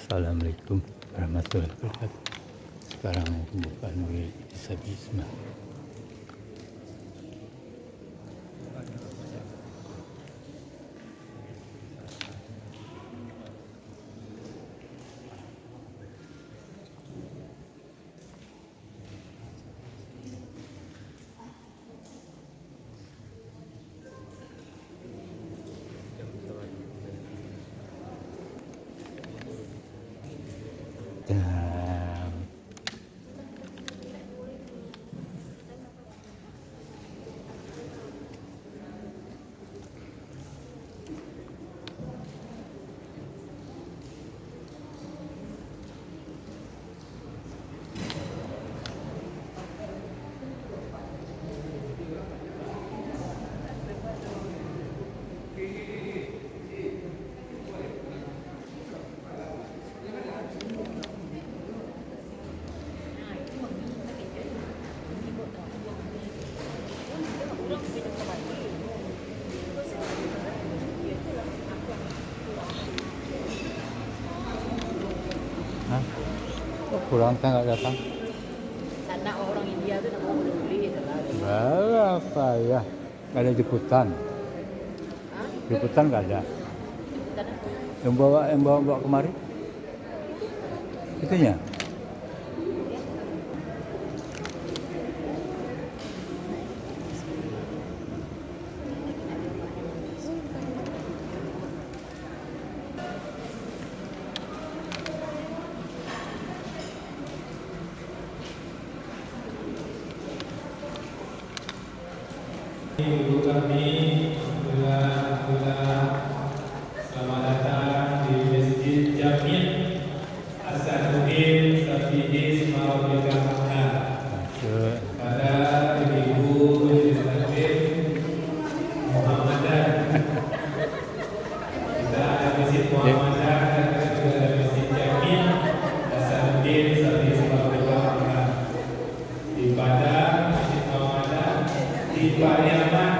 Assalamualaikum warahmatullahi wabarakatuh. Sekarang pembukaan wirid Isabisma. Dan kok pulang nggak datang? Sana orang India tuh nggak mau peduli selalu. Berapa ya? Nggak ada jemputan. Hah? Jemputan nggak ada. Sana Yang bawa kemari? Itunya? Ibu kami, alhamdulillah, selamat datang di Masjid Jami' Hasanuddin Safi'i Semarang Masuk. pada Ibu Majelis Taklim Muhammadan. Kita ada Masjid Muhammadan dan juga ada Masjid Jami' Hasanuddin Safi'i Semarang. Di Padang Masjid Muhammadan, di Pariaman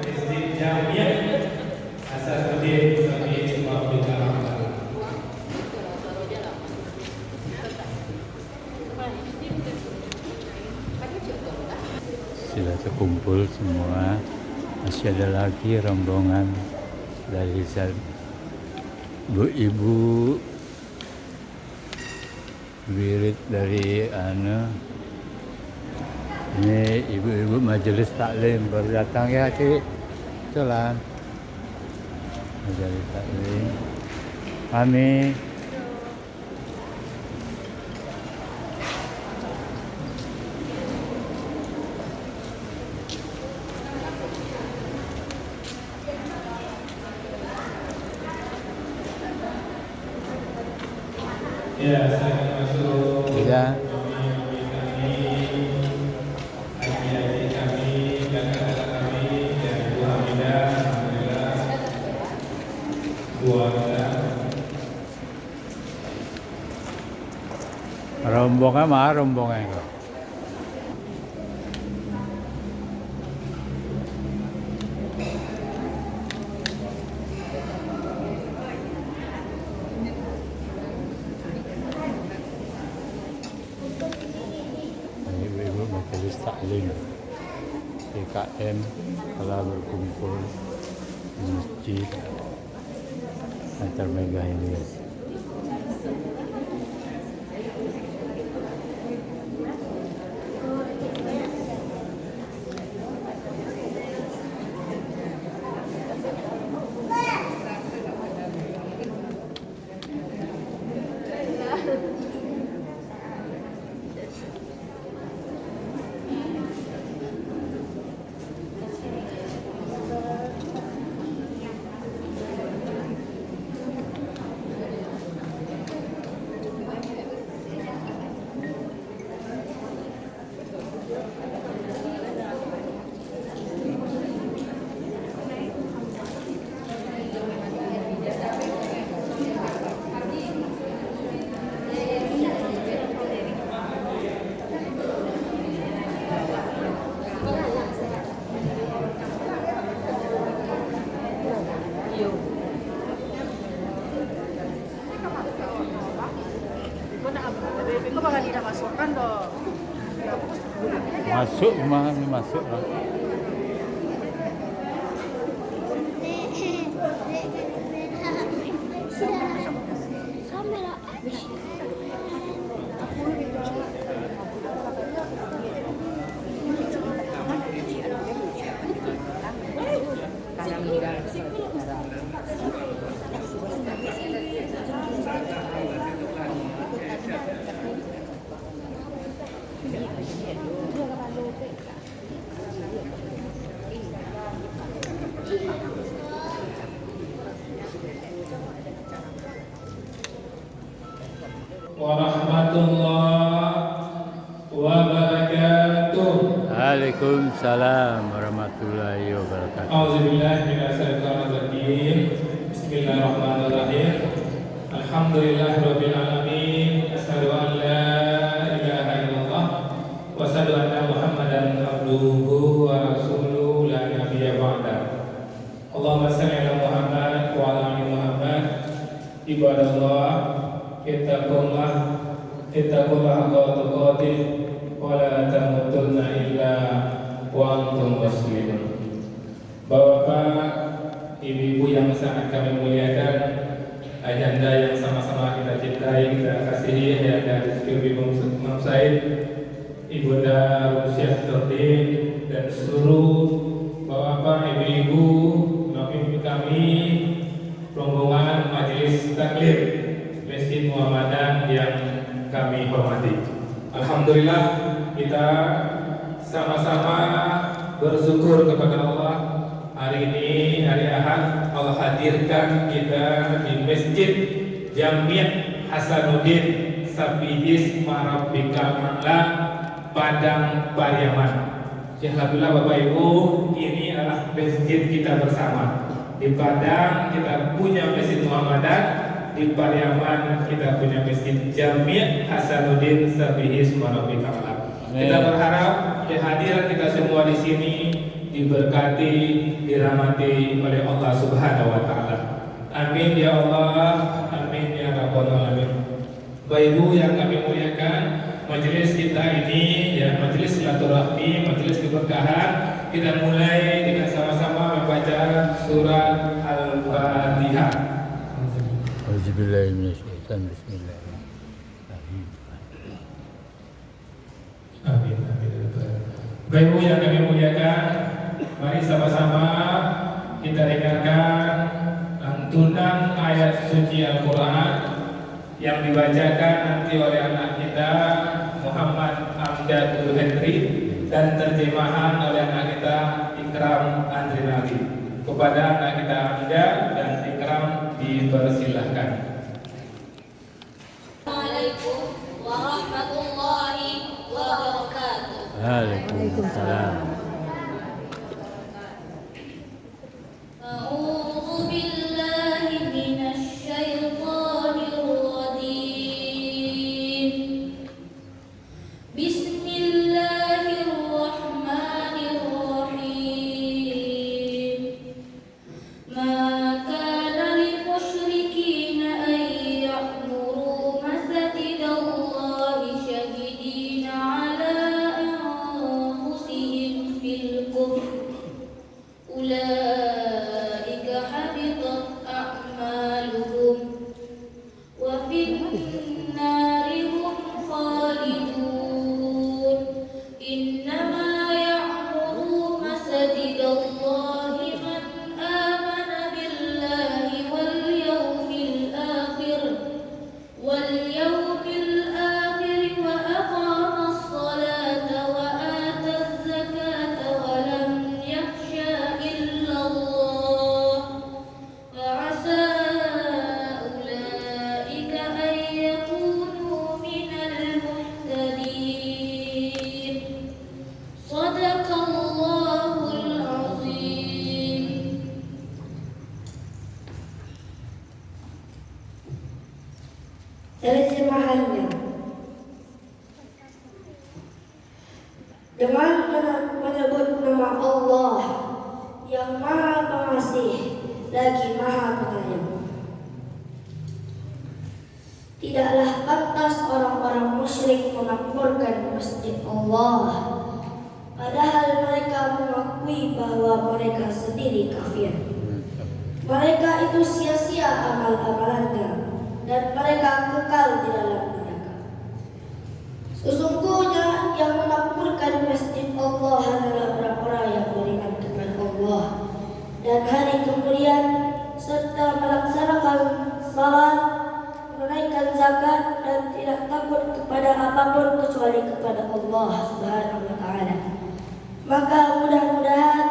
Masjid Jami' Hasanuddin Safi'i Semarang. Sudah terkumpul semua. Masih ada lagi rombongan dari ibu-ibu wirid dari ini ibu-ibu majelis taklim baru datang ya Cik. Itulah majelis taklim kami. Ya, saya akan masuk. Ya. Adik-adik kami, kakak-kakak kami, dan Ibu Hamidah, alhamdulillah, keluarga. Rombongan mah rombongan kok. Ibu-ibu majelis taklim PKM telah berkumpul di masjid antar mega ini. Kok bakal tidak masukkan dong? Masuk mah masuk. Karena meninggal. Warahmatullahi wabarakatuh. Waalaikumsalam warahmatullahi wabarakatuh. Auzubillahi minasyaitonir rajim. Bismillahirrahmanirrahim. Alhamdulillahirabbil alamin. Asyhadu an la ilaha illallah wa asyhadu anna Muhammadan abduhu wa rasuluhu la nabiyya ba'da. Allahumma shalli ala Muhammad wa ala ali Muhammad. Ibadallah, ittaqullah haqqa tuqatih wa la tamutunna illa wa antum muslimun. Bapak, ibu-ibu yang sangat kami muliakan, ayahanda yang sama-sama kita cintai, kita kasihi, ayahanda Rizky Bimum Said, ibunda Rusiah Tordin, dan seluruh bapak, ibu-ibu, pemimpin kami, rombongan Majelis Taklim Masjid Muhammadan yang kami hormati. Alhamdulillah, kita sama-sama bersyukur kepada Allah. Hari ini hari Ahad, Allah hadirkan kita di Masjid Jami' Hasanuddin Sabihis Marabbika Ma'la Padang Pariaman. Alhamdulillah Bapak Ibu, ini adalah masjid kita bersama. Di Padang kita punya Masjid Muhammadan, di Pariaman kita punya Masjid Jami' Hasanuddin Sabihis Marabbika Ma'la. Kita berharap kehadiran kita semua di sini diberkati, dirahmati oleh Allah Subhanahu wa taala. Amin ya Allah, amin ya rabbal alamin. Bapak Ibu yang kami muliakan, majelis kita ini ya majelis silaturahmi, majelis keberkahan. Kita mulai dengan sama-sama membaca surat Al-Fatihah. Auzubillahi minasyaitonir bismillahirrahmanirrahim. Amin, amin. Bapak Ibu yang kami muliakan, mari sama-sama kita dengarkan lantunan ayat suci Al-Quran yang dibacakan nanti oleh anak kita Muhammad Amjadul Hendri dan terjemahan oleh anak kita Ikram Andrinali. Kepada anak kita Amjad dan Ikram dipersilahkan. Assalamualaikum warahmatullahi wabarakatuh. Waalaikumsalam. A'udzu billahi minasy syaithanir rajim. Bismillahirrahmanirrahim. Ma kana lil musyrikina an ya'muru masajidallahi syahidina 'ala anfusihim bil kufr. Ulaika habitat a'maluhum wa fin nari hum khalidun. Innama ya'muru masajidallahi man amana billahi wal yawmil akhir wa aqama as-salata wa ata az-zakata wa lam yakhsha illa Allah. Fa'asa ulaika an yakunu minal muhtadin. Sadaqallahul azim. Terjemahannya, dengan menyebut nama Allah yang Maha Pengasih lagi Maha Penyayang. Tidaklah pantas orang-orang musyrik memakmurkan masjid Allah, padahal mereka mengakui bahwa mereka sendiri kafir. Mereka itu sia-sia amal-amalannya dan mereka kekal di dalam neraka. Sesungguhnya yang memakmurkan masjid Allah adalah orang-orang yang beriman kepada Allah dan hari kemudian serta melaksanakan salat, menunaikan zakat dan tidak takut kepada apapun kecuali kepada Allah Subhanahu wa taala. Maka mudah-mudahan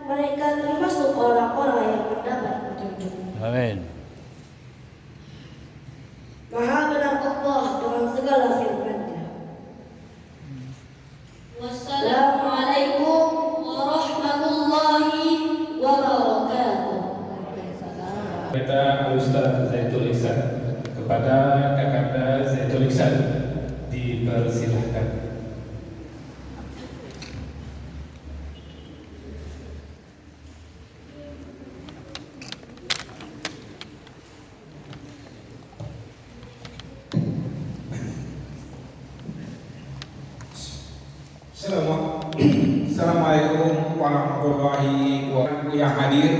mereka termasuk orang-orang yang mendapat petunjuk. Amin. Maha benar Allah dengan segala firman-Nya. Wassalamualaikum warahmatullahi wabarakatuh. Kita Ustaz Zaidul Ihsan kepada Kakanda Zaidul Ihsan dipersilahkan. Assalamualaikum warahmatullahi wabarakatuh. Yang hadir,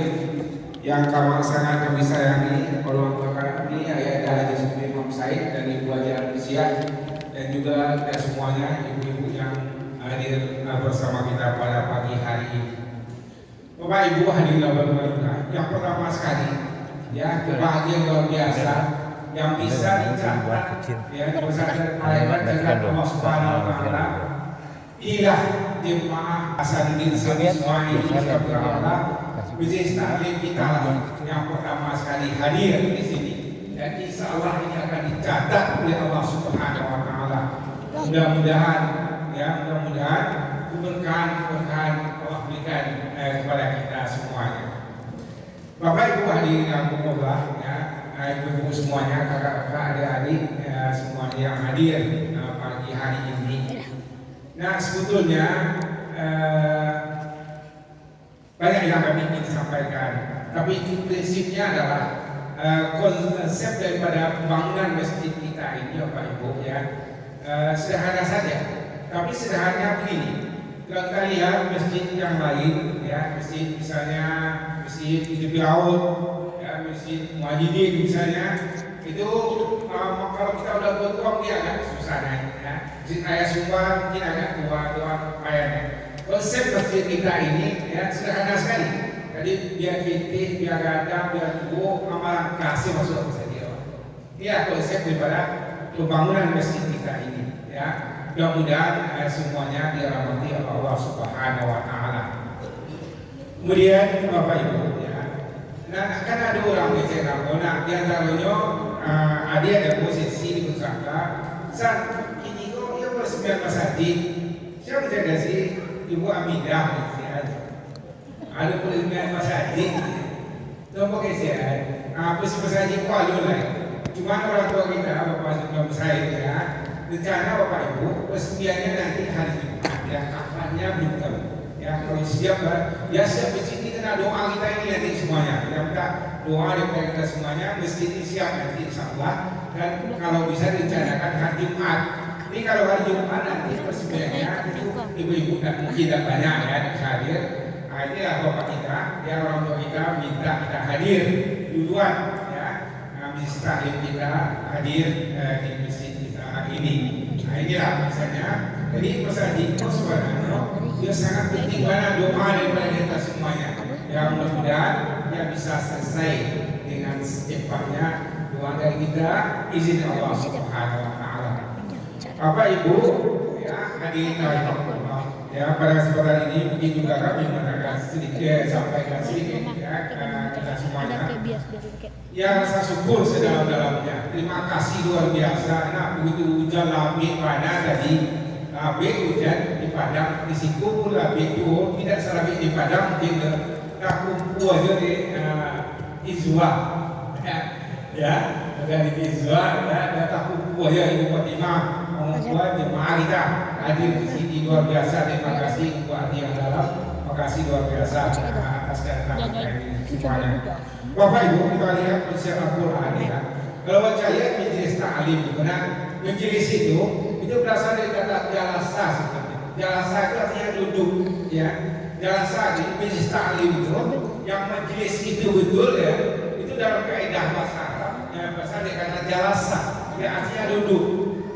yang kami sangat kami sayangi, orang tua kami Ayah Haji Supri Imam Said dan Ibu Haji Al-Qisiyah, dan juga kita semuanya ibu-ibu yang hadir bersama kita pada pagi hari ini. Bapak Ibu hadirin berbahagia, yang pertama sekali ya, kebahagiaan luar biasa yang bisa dicatat ya dosa dan malaikat dengan Allah Subhanahu wa taala. Inilah jemaah Hasanuddin Ismail Insyaallah bisnis taklim kita yang pertama sekali hadir di sini, dan insya Allah ini akan dicatat oleh Allah Subhanahu wa taala. Mudah-mudahan keberkahan Allah berikan kepada kita semuanya. Bapak Ibu hadirin yang berbahagia, ya, ibu-ibu semuanya, kakak-kakak, adik-adik, semuanya yang hadir pagi hari ini. Nah, sebetulnya banyak yang kami ingin sampaikan, tapi prinsipnya adalah konsep daripada pembangunan masjid kita ini, Bapak Ibu, ya, sederhana saja. Tapi sederhananya begini, kalau kita lihat masjid yang lain, ya, masjid misalnya masjid di tepi laut, ya, masjid Muwahhidin misalnya, itu kalau kita udah tua dia agak susah naik, ya. Masjid Raya Sumbar mungkin agak tua kayaknya. Konsep masjid kita ini ya sederhana sekali. Jadi biar fitih, biar gada, biar tua, amalan kasih masuk saja. Ini konsep daripada pembangunan masjid kita ini, ya. Mudah-mudahan semuanya dirahmati Allah Subhanahu wa taala. Kemudian Bapak Ibu, ya. Nah, kan ada orang bicara, nah, di antaranya ada yang posisi di Pusaka, saat kini kok dia bersembilan masjid, siapa jaga sih Ibu Amidah, ya. Ada persembilan masjid, nombor kesian, masjid kualun lah. Cuma orang tua kita, Bapak Sebelum saya, ya, rencana Bapak Ibu persembilannya nanti hari Jumat, ya, kapannya belum tahu. Ya, kalau siap, ya siap di sini kena doa kita ini nanti semuanya. Ya, minta doa dari kita semuanya mesti siap nanti insyaallah. Dan kalau bisa direncanakan hari Jumat. Ini kalau hari Jumat nanti persembahannya itu ibu-ibu dan mungkin tidak banyak ya hadir. Nah, inilah Bapak kita, ya, orang tua kita minta kita hadir duluan, ya. Masjid taklim kita hadir di masjid kita ini. Nah, inilah misalnya. Jadi masjid itu sebenarnya dia sangat penting karena doa daripada kita semuanya. Ya, mudah-mudahan dia bisa selesai dengan secepatnya doa dari kita, izin Allah Subhanahu wa taala. Bapak Ibu, ya, hadirin rahimakumullah. Ya, pada kesempatan ini mungkin juga kami menekan sedikit, sampaikan sedikit ya kita semuanya. Ya, rasa syukur sedalam-dalamnya. Terima kasih luar biasa. Nah, begitu hujan labik pada tadi. Labik hujan di Padang, di siku pula labik turun, tidak selabik di Padang, mungkin tak kumpul aja di Izwa, ya, dari Izwa, ya, tak kumpul aja Ibu Fatimah, membuat jemaah kita hadir di sini luar biasa. Terima kasih Ibu Ati yang dalam, terima kasih luar biasa atas kedatangan ini semuanya. Bapak Ibu, kita lihat persiapan Al-Quran ya. Kalau baca lihat majelis ta'lim itu, nah majelis itu berasal dari kata jalasa sebenarnya. Jalasa itu artinya duduk, ya. Jalasa di majelis ta'lim itu, yang majelis itu betul ya, itu dalam kaidah bahasa Arab, yang berasal dari kata jalasa, ya artinya duduk.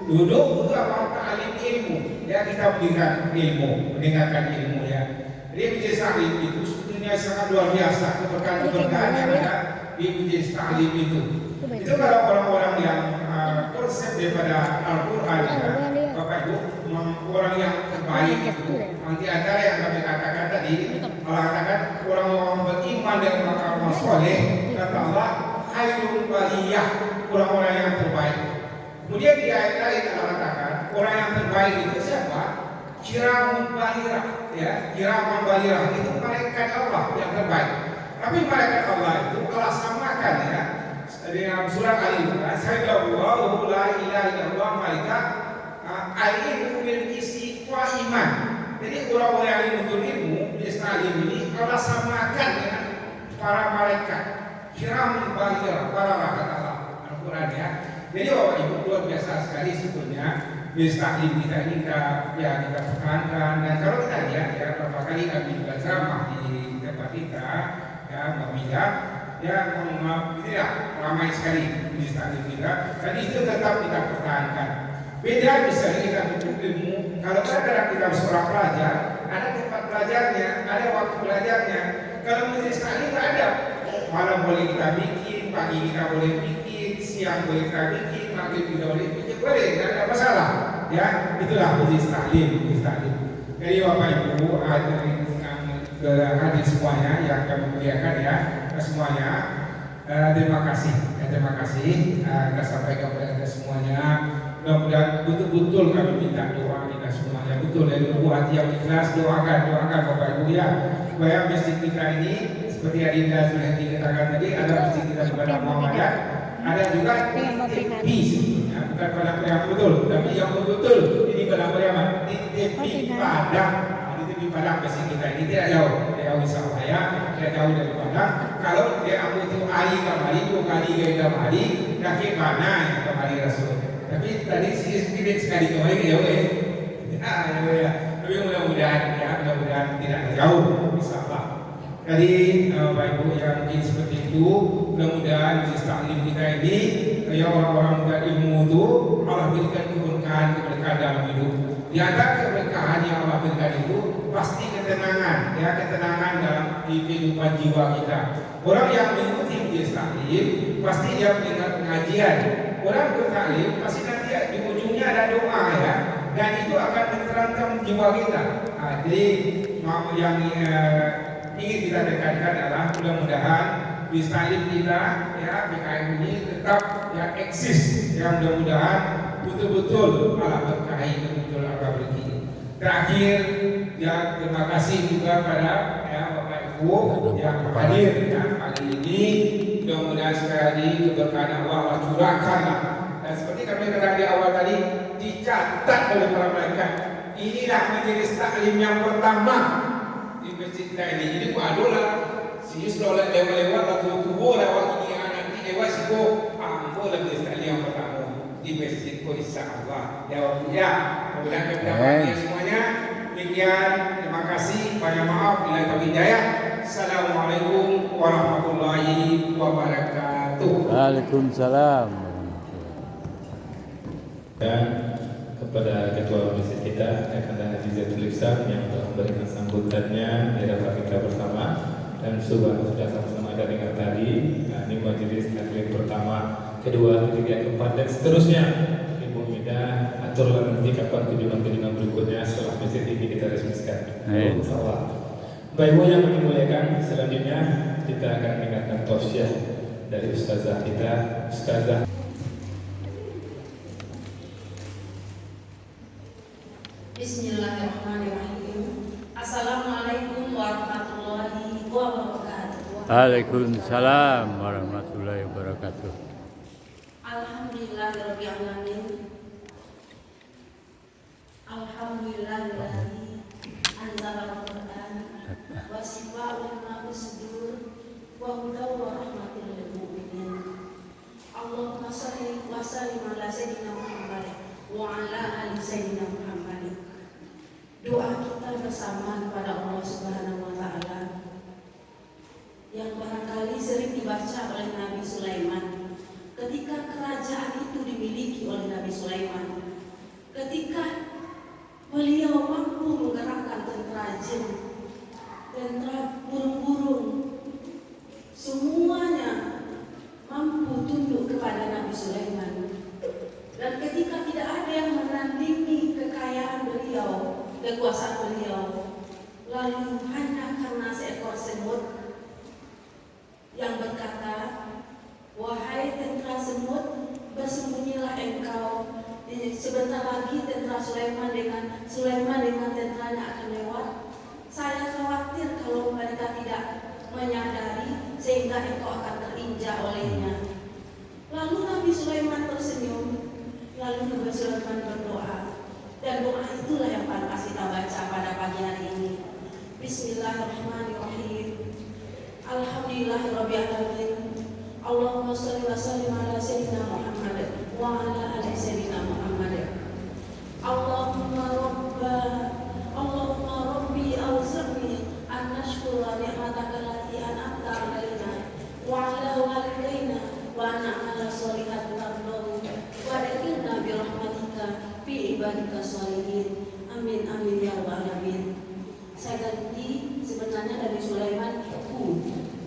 Duduk itu apa? Ta'lim ilmu, ya kita berikan ilmu, mendengarkan ilmu ya. Jadi majelis ta'lim itu sebetulnya sangat luar biasa keberkahan yang ada di majelis ta'lim itu. Itu kalau orang-orang yang konsep daripada Al-Quran ya, Bapak Ibu, orang yang terbaik itu. Nanti antara yang kami katakan tadi, Allah katakan orang-orang beriman dan orang-orang soleh, kata Allah, khairul bariyah, orang-orang yang terbaik. Kemudian di ayat lain Allah katakan orang yang terbaik itu siapa? Kiramun bariyah, ya, kiramun bariyah itu malaikat Allah yang terbaik. Tapi malaikat Allah itu Allah samakan ya. Di dalam surah Al-Imran, Sayyidallahu la ilaha illallah malaikat al-ilmu bil istiqwa iman. Jadi orang-orang yang menuntut ilmu di ta'lim ini Allah samakan dengan para malaikat kiram bariyah, para malaikat Allah Al-Quran ya. Jadi Bapak Ibu luar biasa sekali sebetulnya di ta'lim kita ini kita tekankan, dan kalau kita lihat ya beberapa kali kami juga ceramah di tempat kita ya Mbak Mila. Ya, mohon maaf, tidak ramai sekali di ta'lim kita, dan itu tetap kita pertahankan. Beda misalnya kita butuh ilmu, kalau kadang kita sekolah pelajar, ada tempat belajarnya, ada waktu belajarnya. Kalau majelis ta'lim tidak ada, malam boleh kita bikin, pagi kita boleh bikin, siang boleh kita bikin, maghrib kita boleh bikin, boleh, tidak ada masalah. Ya, itulah majelis ta'lim. Jadi Bapak Ibu, hadir semuanya yang kami muliakan ya. Semuanya terima kasih kita sampaikan kepada kita semuanya. Mudah-mudahan betul-betul kami minta doa kita semuanya, betul dari lubuk hati yang ikhlas. Doakan Bapak Ibu ya, supaya masjid kita ini seperti Adinda sudah dikatakan tadi, ada masjid kita kepada Muhammadiyah, ada juga TP sebetulnya, bukan pada Priam betul, tapi yang betul ini pada Priam di TP Padang. Di Padang masjid kita ini tidak jauh insya Allah ya, tidak jauh dari Padang. Kalau dia ambil itu hari kemari, 2 kali kemari, kaki mana yang kemari Rasul. Tapi tadi sedikit sekali kemari jauh ya. Tapi mudah-mudahan tidak jauh insya Allah. Jadi Bapak Ibu yang mungkin seperti itu, mudah-mudahan di ta'lim kita ini ya orang-orang muda ilmu itu Allah berikan keberkahan dalam hidup. Di antara keberkahan yang Allah berikan itu pasti ketenangan dalam kehidupan jiwa kita. Orang yang mengikuti majelis ta'lim pasti dia mendengar pengajian. Orang bertaklim pasti nanti di ujungnya ada doa ya, dan itu akan menerangkan jiwa kita. Jadi yang ingin kita tekankan adalah mudah-mudahan majelis ta'lim kita ya BKM ini tetap ya eksis. Ya mudah-mudahan betul-betul Allah berkahi, betul-betul Allah berkahi. Terakhir ya terima kasih juga pada ya Bapak Ibu yang hadir ya pagi ini. Mudah-mudahan sekali lagi keberkahan Allah curahkan. Dan seperti kami katakan di awal tadi, dicatat oleh para malaikat. Inilah majelis taklim yang pertama di masjid kita ini. Jadi wadulah si Yusuf lewat atau tubuh lewat ini nanti lewat siku ambo majelis taklim yang pertama di masjid ko insyaallah. Ya waktunya mudah-mudahan kita semuanya. Demikian, terima kasih, banyak maaf bila kami hidayah. Assalamualaikum warahmatullahi wabarakatuh. Waalaikumsalam. Dan kepada ketua masjid kita Akanda Hajizatul Ihsan yang telah memberikan sambutannya, dapat kita bersama dan sudah sama-sama ada dengar tadi. Nah, ini majelis taklim pertama, kedua, ketiga, keempat dan seterusnya. Ibu Mida aturlah nanti kapan kunjungan berikutnya setelah masjid ini kita resmikan. Insyaallah. Bapak Ibu yang kami muliakan, selanjutnya kita akan mendengarkan tausiah dari ustazah kita, Ustazah. Bismillahirrahmanirrahim. Assalamualaikum warahmatullahi wabarakatuh. Waalaikumsalam warahmatullahi wabarakatuh. Alhamdulillahirabbil alamin. Alhamdulillahilladzi anzala al-Qur'an wa shifaa'un lil sudur wa hudaw wa rahmatil lil mu'minin. Allahumma shalli wa sallim ala sayyidina Muhammad wa ala ali sayyidina Muhammad. Doa kita bersama kepada Allah Subhanahu wa taala yang barangkali sering dibaca oleh Nabi Sulaiman ketika kerajaan itu dimiliki oleh Nabi Sulaiman, ketika beliau mampu menggerakkan tentara jin, tentara burung-burung, semuanya mampu tunduk kepada Nabi Sulaiman. Dan ketika tidak ada yang menandingi kekayaan beliau, kekuasaan beliau, lalu hanya karena seekor semut yang berkata, wahai tentara semut, bersembunyilah engkau. Sebentar lagi tentara Sulaiman dengan tentaranya akan lewat. Saya khawatir kalau mereka tidak menyadari sehingga engkau akan terinjak olehnya. Lalu Nabi Sulaiman tersenyum. Lalu Nabi Sulaiman berdoa. Dan doa itulah yang pantas kita baca pada pagi hari ini. Bismillahirrahmanirrahim. Alhamdulillahirabbil alamin. Allahumma shalli wa sallim ala sayyidina Muhammad wa ala ali sayyidina Muhammad. Allahumma rabbi awzirni an nashkura ni'mataka allati an'amta 'alaina wa 'ala walidayna wa an na'mala shalihan tardahu wa adkhilna bi rahmatika fi ibadika shalihin. Amin amin ya rabbal alamin. Saya ganti sebenarnya dari Sulaiman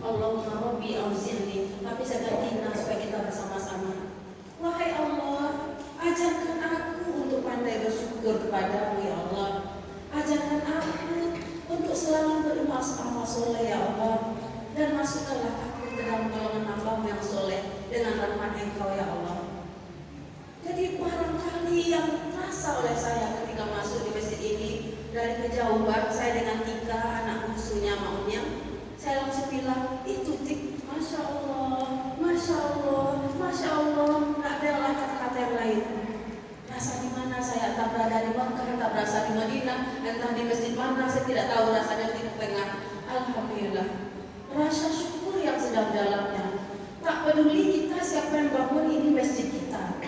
Allahumma rabbi awzirni, tapi saya ganti supaya kita bersama-sama. Wahai Allah, ajarkan aku untuk pandai bersyukur kepadamu ya Allah. Ajarkan aku untuk selalu beramal soleh ya Allah. Dan masukkanlah aku ke dalam golongan hamba-Mu yang soleh dengan rahmat Engkau ya Allah. Jadi barangkali yang terasa oleh saya ketika masuk di masjid ini, dari kejauhan saya dengan Tika, anak bungsunya maunya, saya langsung bilang, itu Tik, Masya Allah, Masya Allah, Masya Allah. Tidak ada lah kata-kata yang lain. Rasa di mana saya, entah berada di Makkah, entah berasa di Madinah, entah di masjid mana, saya tidak tahu rasanya di tengah. Alhamdulillah, rasa syukur yang sedang dalamnya. Tak peduli kita siapa yang bangun ini masjid kita,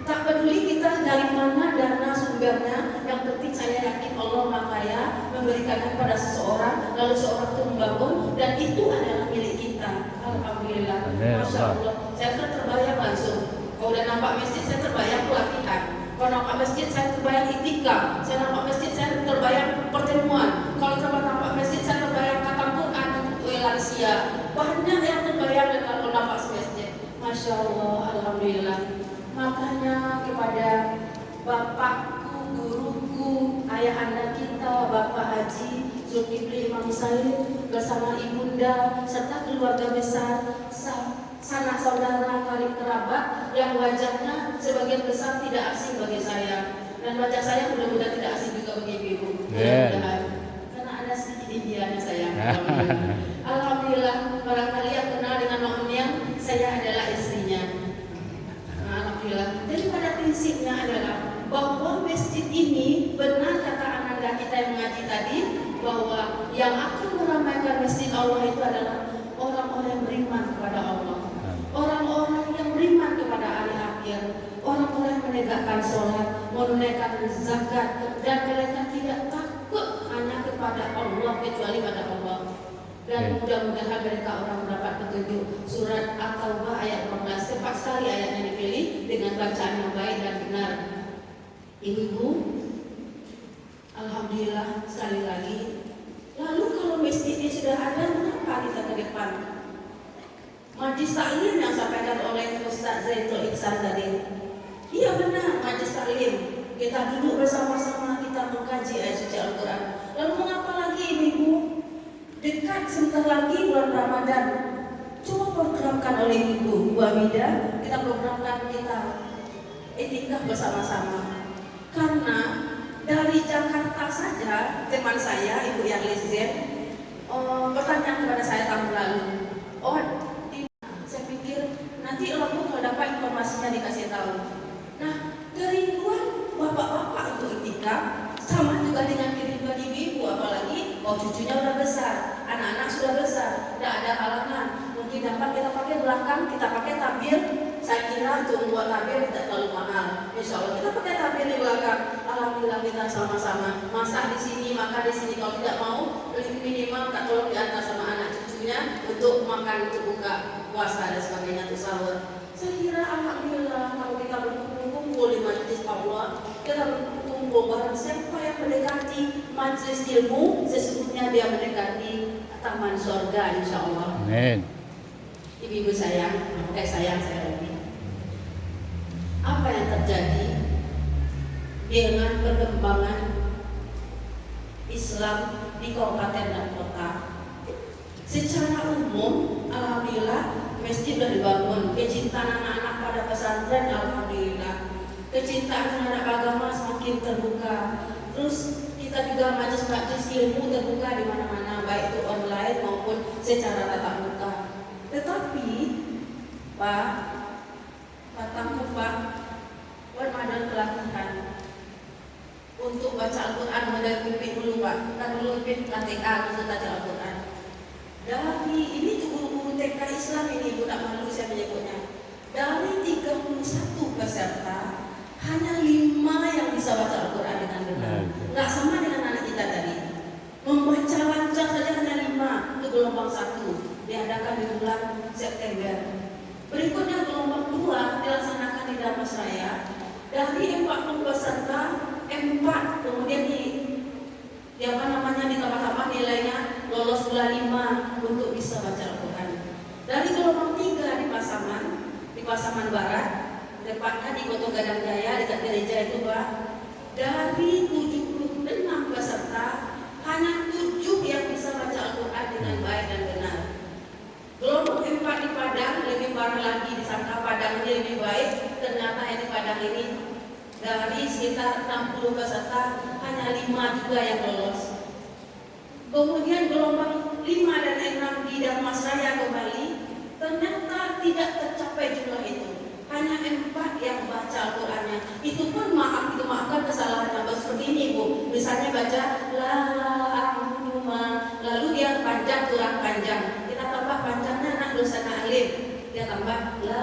tak peduli kita dari mana dana sumbernya. Yang penting saya yakin Allah Maha Kaya memberikannya kepada seseorang, lalu seorang itu membangun, dan itu adalah milik kita. Alhamdulillah, Masya Allah. Saya sudah terbayang langsung. Kalau udah nampak masjid saya terbayang pelatihan. Kalau nampak masjid saya terbayang itikaf. Saya nampak masjid saya terbayang pertemuan. Kalau nampak masjid saya terbayang khatam Quran untuk lansia. Banyak yang terbayang kalau nampak masjid. Masya Allah, Alhamdulillah. Makanya kepada bapakku, guruku, ayahanda kita, Bapak Haji Zulkifli Imam Said bersama ibunda serta keluarga besar, sanak saudara, karib kerabat yang wajahnya sebagian besar tidak asing bagi saya, dan wajah saya mudah-mudahan tidak asing juga bagi ibu. Mudah-mudahan karena ada sedikit Indianya saya. Alhamdulillah, barangkali yang kenal dengan Mak Uniang, saya adalah istrinya. Alhamdulillah. Jadi pada prinsipnya adalah bahwa masjid ini, benar kata ananda kita yang mengaji tadi, bahwa yang akan meramaikan masjid Allah itu adalah orang-orang yang beriman kepada Allah, orang-orang yang beriman kepada hari akhir, orang-orang yang menegakkan sholat, menunaikan zakat, dan mereka tidak takut hanya kepada Allah kecuali pada Allah. Dan mudah-mudahan mereka orang mendapat petunjuk. Surat At-Taubah ayat 14, tepat sekali ayatnya dipilih dengan bacaan yang baik dan benar. Ibu-ibu, alhamdulillah sekali lagi. Lalu kalau masjid ini sudah ada, mengapa kita ke depan? Majlis taklim yang disampaikan oleh Ustaz Zainul Ihsan tadi, iya benar, majlis taklim. Kita duduk bersama-sama, kita mengkaji ayat suci Al-Quran. Lalu mengapa lagi ibu-ibu? Dekat sebentar lagi bulan Ramadan, coba programkan oleh Ibu Hamida, kita programkan kita iktikaf bersama-sama. Karena dari Jakarta saja, teman saya Ibu Yarlis Zen bertanya kepada saya tahun lalu, saya pikir nanti kalau dapat informasinya dikasih tahu. Nah, kerinduan bapak-bapak untuk iktikaf sama juga dengan kerinduan ibu-ibu, apalagi cucunya udah besar, anak-anak sudah besar, tidak ada halangan. Mungkin dapat kita pakai belakang, kita pakai tabir. Saya kira untuk buat tabir tidak terlalu mahal. Insya Allah kita pakai tabir di belakang. Alhamdulillah kita sama-sama masak di sini, makan di sini. Kalau tidak mau, beli minimal tak tolong diantar sama anak cucunya untuk makan, untuk buka puasa dan sebagainya, untuk sahur. Saya kira alhamdulillah kalau kita berkumpul di majlis Allah, kita berkumpul barang siapa yang mendekati majlis ilmu, sesungguhnya dia mendekati taman surga insya Allah. Amin. Ibu-ibu sayang, sayang saya lebih. Apa yang terjadi dengan perkembangan Islam di kabupaten dan kota? Secara umum, alhamdulillah masjid sudah dibangun, kecintaan anak-anak pada pesantren, alhamdulillah, kecintaan terhadap agama semakin terbuka. Terus kita juga majelis-majelis ilmu terbuka di mana-mana, baik itu online maupun secara tatap muka. Tetapi Pak Tangguh Pak, buat ada pelatihan untuk baca Al-Quran, modal pimpin dulu Pak, kan dulu pimpin TK untuk baca Al-Quran. Dari ini guru-guru TK Islam ini, Bu, tak malu saya menyebutnya. Dari 31 peserta, hanya 5 yang bisa baca Al-Quran dengan benar. Nggak sama dengan anak kita tadi. Membaca lancar saja hanya 5 untuk gelombang 1. Diadakan di bulan September. Berikutnya gelombang 2 dilaksanakan di Dharmasraya. Dari 40 peserta, 4 kemudian di tambah-tambah nilainya lolos bulan 5 untuk bisa baca Al-Quran. Dari gelombang 3 di Pasaman Barat, tepatnya di Kota Gadang Jaya dekat gereja itu Pak. Dari 76 peserta, hanya 7 yang bisa baca Al-Quran dengan baik dan benar. Gelombang 4 di Padang lebih parah lagi, disangka Padang ini lebih baik, ternyata yang di Padang ini dari sekitar 60 peserta hanya 5 juga yang lolos. Kemudian gelombang 5 dan 6 di Dharmasraya kembali, ternyata tidak tercapai jumlah itu. Hanya 4 yang baca Al-Qurannya. Itu pun maafkan kesalahannya seperti ini Bu. Misalnya baca la a'budu ma, lalu dia panjang kurang panjang. Kita tambah panjangnya anak dosa alif. Dia tambah la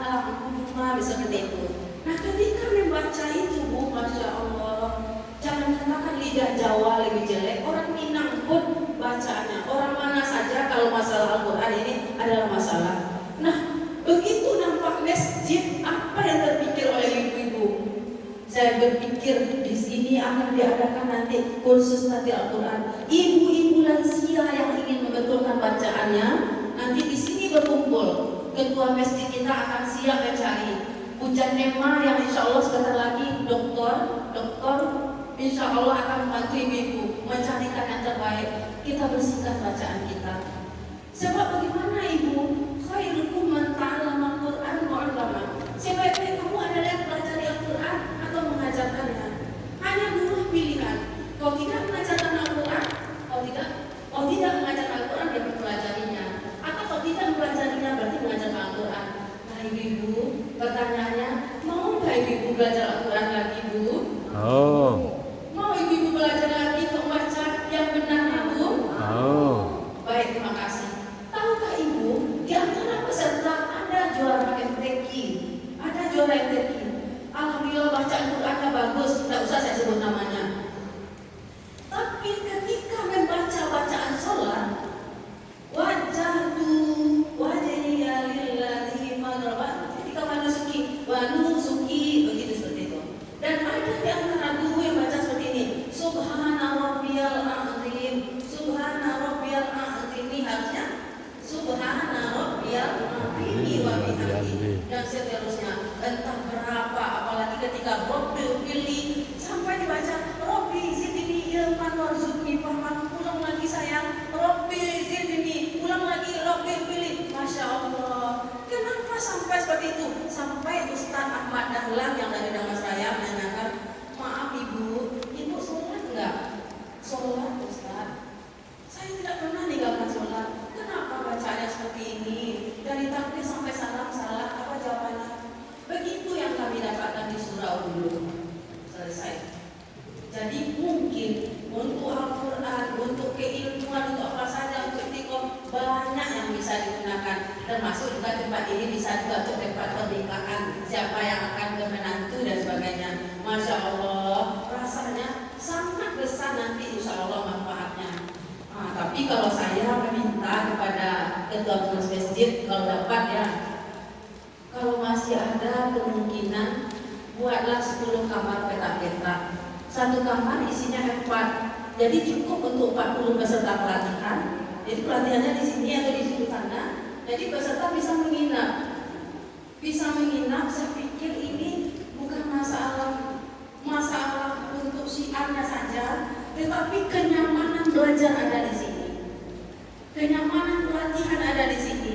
a'budu ma, bisa seperti itu. Nah, ketika membaca itu Bu, Masya Allah, jangan katakan lidah Jawa lebih jelek, orang Minang pun bacanya. Orang mana saja kalau masalah Al-Quran ini adalah masalah. Nah, begitu nampak masjid, apa yang terpikir oleh ibu-ibu? Saya berpikir di sini akan diadakan nanti kursus nanti Al-Quran. Ibu-ibu lansia yang ingin membetulkan bacaannya, nanti di sini berkumpul. Ketua masjid kita akan siap mencari Pujan Nema yang insya Allah sebentar lagi doktor insya Allah akan membantu ibu-ibu mencarikan yang terbaik. Kita bersihkan bacaan kita. Sebab bagaimana ibu? Khairukum man ta'allama Al-Quran wa 'allama. Sebaik-baik kamu adalah yang belajar Al-Quran atau mengajarkannya. Hanya dua pilihan. Kau tidak mengajarkan Al-Quran, kau tidak mengajarkan Al-Quran, dia mempelajarinya. Atau kau tidak mempelajarinya, berarti mengajarkan Al-Quran. Nah ibu-ibu, pertanyaannya, mau nggak ibu-ibu belajar Al-Quran lagi Bu? Oh. Mau ibu-ibu belajar lagi membaca yang benar Bu? Oh. Baik, terima kasih. Tahukah ibu, di antara peserta ada juara MTQ, ada juara MTQ. Alhamdulillah bacaan Qurannya bagus, tidak usah saya sebut namanya. Tapi ketika membaca bacaan sholat, wajahtu wajhiya lillazi madrabah, ketika wanusuki begitu seperti itu. Dan ada di antara guru yang baca seperti ini, Subhana rabbiyal azim, Subhana rabbiyal azim, ini harusnya Subhana rabbiyal azim wa bihamdihi dan seterusnya. Entah berapa, apalagi ketika Rabbil pilih sampai dibaca Rabbi zidni ilman warzuqni fahman, ulang lagi sayang, Rabbi zidni, ulang lagi Rabbil pilih. Masya Allah. Kenapa sampai seperti itu? Sampai Ustaz Ahmad Dahlan yang dari Dharmasraya menanyakan, maaf ibu sholat enggak? Sholat Ustaz. Saya tidak pernah ninggalkan sholat. Kenapa bacaannya seperti ini? Dari takbir sampai salam salah, apa jawabannya? Begitu yang kami dapatkan di surau dulu. Selesai tempat ini bisa juga untuk tempat pernikahan, siapa yang akan bermenantu dan sebagainya. Masya Allah, rasanya sangat besar nanti insya Allah manfaatnya. Tapi kalau saya meminta kepada ketua pengurus masjid, kalau dapat ya, kalau masih ada kemungkinan buatlah 10 kamar petak-petak. Satu kamar isinya 4, jadi cukup untuk 40 peserta pelatihan. Jadi pelatihannya di sini atau di situ sana. Jadi peserta bisa menginap. Saya pikir ini bukan masalah untuk siarnya saja, tetapi kenyamanan belajar ada di sini, kenyamanan pelatihan ada di sini.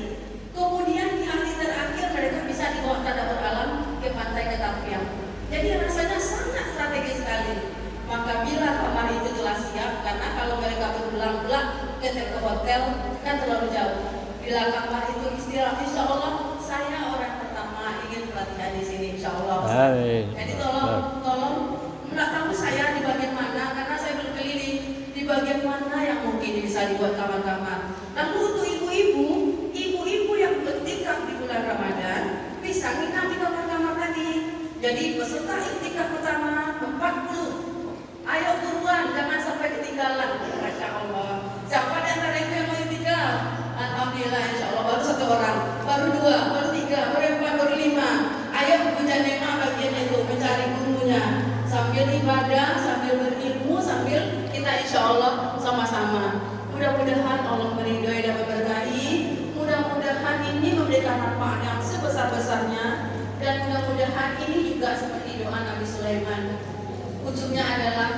Kemudian di hari terakhir mereka bisa dibawa tadabbur alam ke pantai Ketapian. Jadi rasanya sangat strategis sekali. Maka bila kamar itu telah siap, karena kalau mereka berulang-ulang ke hotel kan terlalu jauh. Bila kamar itu istirahat, insya Allah saya orang pertama ingin pelatihan di sini, insya Allah. Jadi tolong nggak tahu saya di bagian mana, karena saya berkeliling di bagian mana yang mungkin bisa dibuat kamar-kamar. Lalu untuk ibu-ibu yang beriktikaf di bulan Ramadan bisa nginap di kamar-kamar tadi. Jadi peserta iktikaf pertama 40. Ayo buruan, jangan sampai ketinggalan. Masya Allah. Siapa di antara ibu yang mau iktikaf? Alhamdulillah, insya Allah baru 1 orang, baru 2, baru 3, baru 4, baru 5. Ayo Bu Janema bagian itu mencari gurunya, sambil ibadah, sambil berilmu, sambil kita insya Allah sama-sama. Mudah-mudahan Allah meridhoi dan memberkahi. Mudah-mudahan ini memberikan manfaat yang sebesar-besarnya, dan mudah-mudahan ini juga seperti doa Nabi Sulaiman. Ujungnya adalah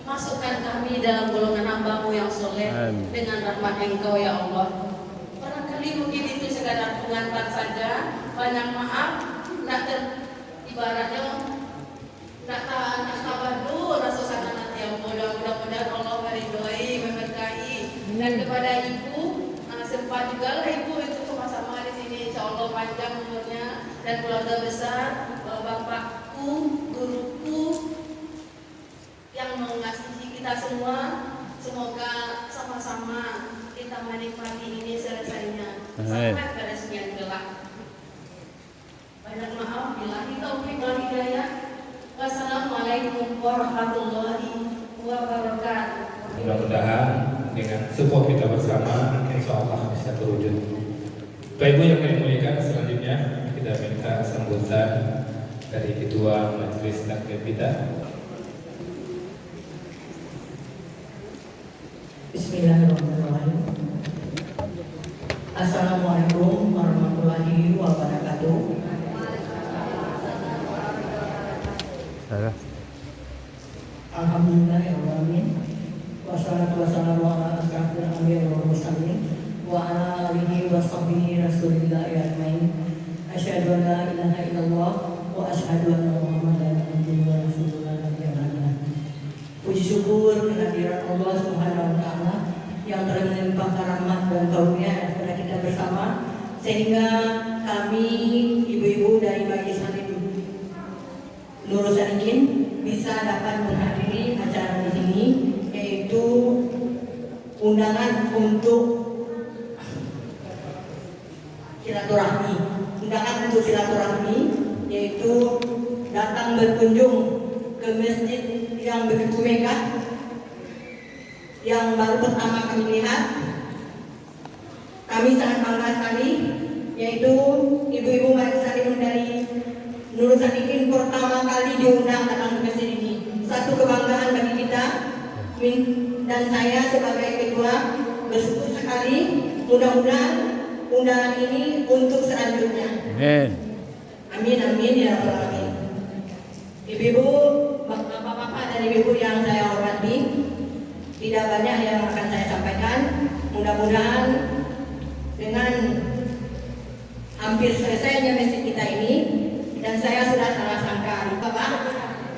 masukkan kami dalam golongan hamba-Mu yang soleh dengan rahmat Engkau ya Allah. Barangkali mungkin itu sekadar pengantar saja. Banyak maaf, ibaratnya nak tabadu rasa nanti yang mudah-mudahan Allah meridhoi, memberkahi. Dan kepada ibu, sempat juga lah ibu itu sama-sama di sini. Insya Allah panjang umurnya dan keluarga besar, bapakku, guruku yang mengasihi kita semua. Semoga sama-sama kita menikmati ini selesainya sampai keresmian kelak. Banyak maaf bila kita wal hidayah. Wassalamualaikum warahmatullahi wabarakatuh. Mudah-mudahan dengan support kita bersama, insya Allah bisa terwujud. Bapak Ibu yang kami muliakan, selanjutnya kita minta sambutan dari Ketua Majelis Taklim kita. Bismillahirrahmanirrahim. Assalamualaikum warahmatullahi wabarakatuh. Alhamdulillah ya alamin. Wassalatu wassalamu ala asyrafil anbiya'i wal mursalin wa ala alihi wa sahbihi rasulillah ajmain. Asyhadu an la ilaha illallah wa asyhadu anna Muhammadan abduhu wa rasuluhu la nabiyya ba'dah. Puji syukur kehadirat Allah Subhanahu wa taala yang telah melimpahkan rahmat dan karunia kepada kita bersama, sehingga kami ibu-ibu dari Majelis Taklim Nurul Sadikin bisa dapat menghadiri acara di sini, yaitu undangan untuk silaturahmi, yaitu datang berkunjung ke masjid yang begitu megah, yang baru pertama kami lihat. Kami sangat bangga sekali, yaitu ibu-ibu Majelis Taklim dari Nurul Sadikin pertama kali diundang datang ke masjid ini. Satu kebanggaan bagi kita, dan saya sebagai ketua bersyukur sekali. Mudah-mudahan undangan ini untuk selanjutnya. Amin amin ya rabbal alamin. Ibu-ibu, bapak-bapak dan ibu-ibu yang saya hormati, tidak banyak yang akan saya sampaikan. Mudah-mudahan dengan hampir selesainya masjid kita ini, dan saya sudah salah sangka Bapak,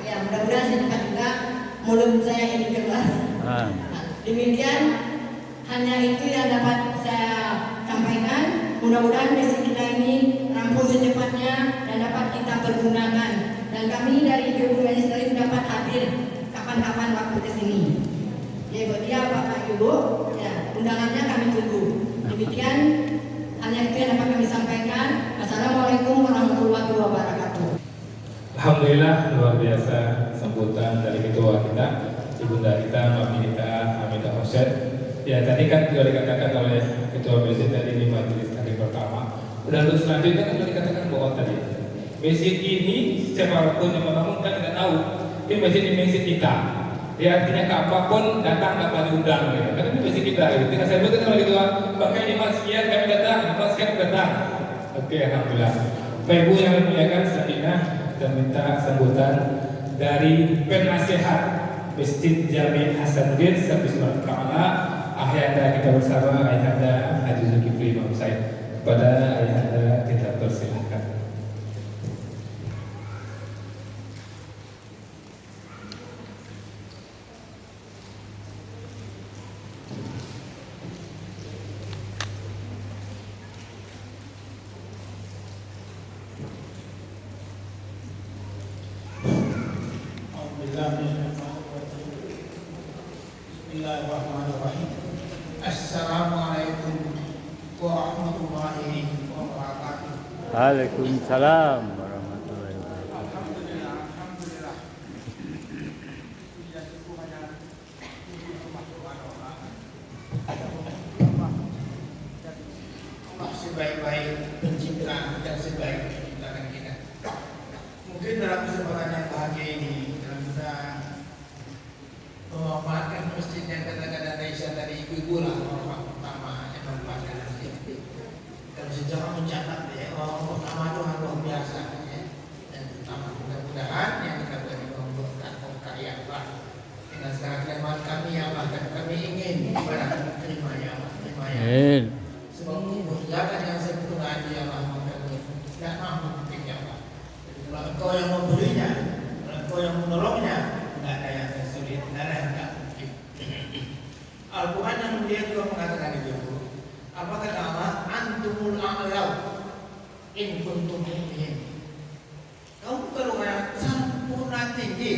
ya mudah-mudahan saya juga mulut saya ini keluar. Demikian, hanya itu yang dapat saya sampaikan. Mudah-mudahan masjid kita ini rampung secepatnya dan dapat kita pergunakan. Dan kami dari Ibu Majelis Taklim dapat hadir kapan-kapan waktu ke sini. Ya, buat dia Bapak Ibu, ya undangannya kami tunggu. Demikian Hanya itu yang dapat kami sampaikan. Assalamualaikum warahmatullahi wabarakatuh. Alhamdulillah, luar biasa sambutan dari ketua kita, ibunda kita, mami kita, Hamidah Hussein. Ya, tadi kan sudah dikatakan oleh ketua masjid tadi di majelis hari pertama. Dan untuk selanjutnya kan sudah dikatakan bahwa tadi masjid ini siapapun yang membangun kan tidak tahu ini masjid kita. Ya, artinya apapun datang dapat diundang gitu. Karena ini masjid kita. Gitu. Tinggal saya betul kalau ketua, pakai ini sekian kami datang, sekian kami datang. Oke, alhamdulillah. Bapak Ibu yang dimuliakan, selanjutnya kita minta sambutan dari penasihat Masjid Jami Hasanuddin Sabiswar Kamala. Ayahanda kita bersama Ayahanda Haji Zulkifli Imam Said. Kepada Ayahanda kita persilahkan. Bismillahirrahmanirrahim. Assalamualaikum warahmatullahi wabarakatuh. Waalaikumsalam warahmatullahi wabarakatuh. Alhamdulillah, alhamdulillah. Puja syukur hanya Allah sebaik-baik pencipta dan sebaik penciptaan kita. Mungkin dalam kesempatan yang bahagia ini dalam kita memanfaatkan masjid yang kata-kata Aisyah tadi, ibu-ibu lah orang pertama yang memanfaatkan masjid. Dan sejarah mencatat ya, orang pertama itu luar biasa ya. Dan pertama mudah-mudahan yang kita beri membuatkan pengkarya Allah dengan segala kelemahan kami ya Allah, dan kami ingin ibadah terima ya Allah, terima ya Allah. Sebab kemuliaan yang sempurna ya Allah, maka tidak mampu ya Allah. Kalau Engkau yang memberinya, kalau Engkau yang menolongnya, tidak ada yang sulit, tidak ada yang tak mungkin. Al-Quran yang mulia juga mengatakan itu. Apa kata Allah? Antumul a'law in kuntum mu'minin. Kamu kalau yang sempurna tinggi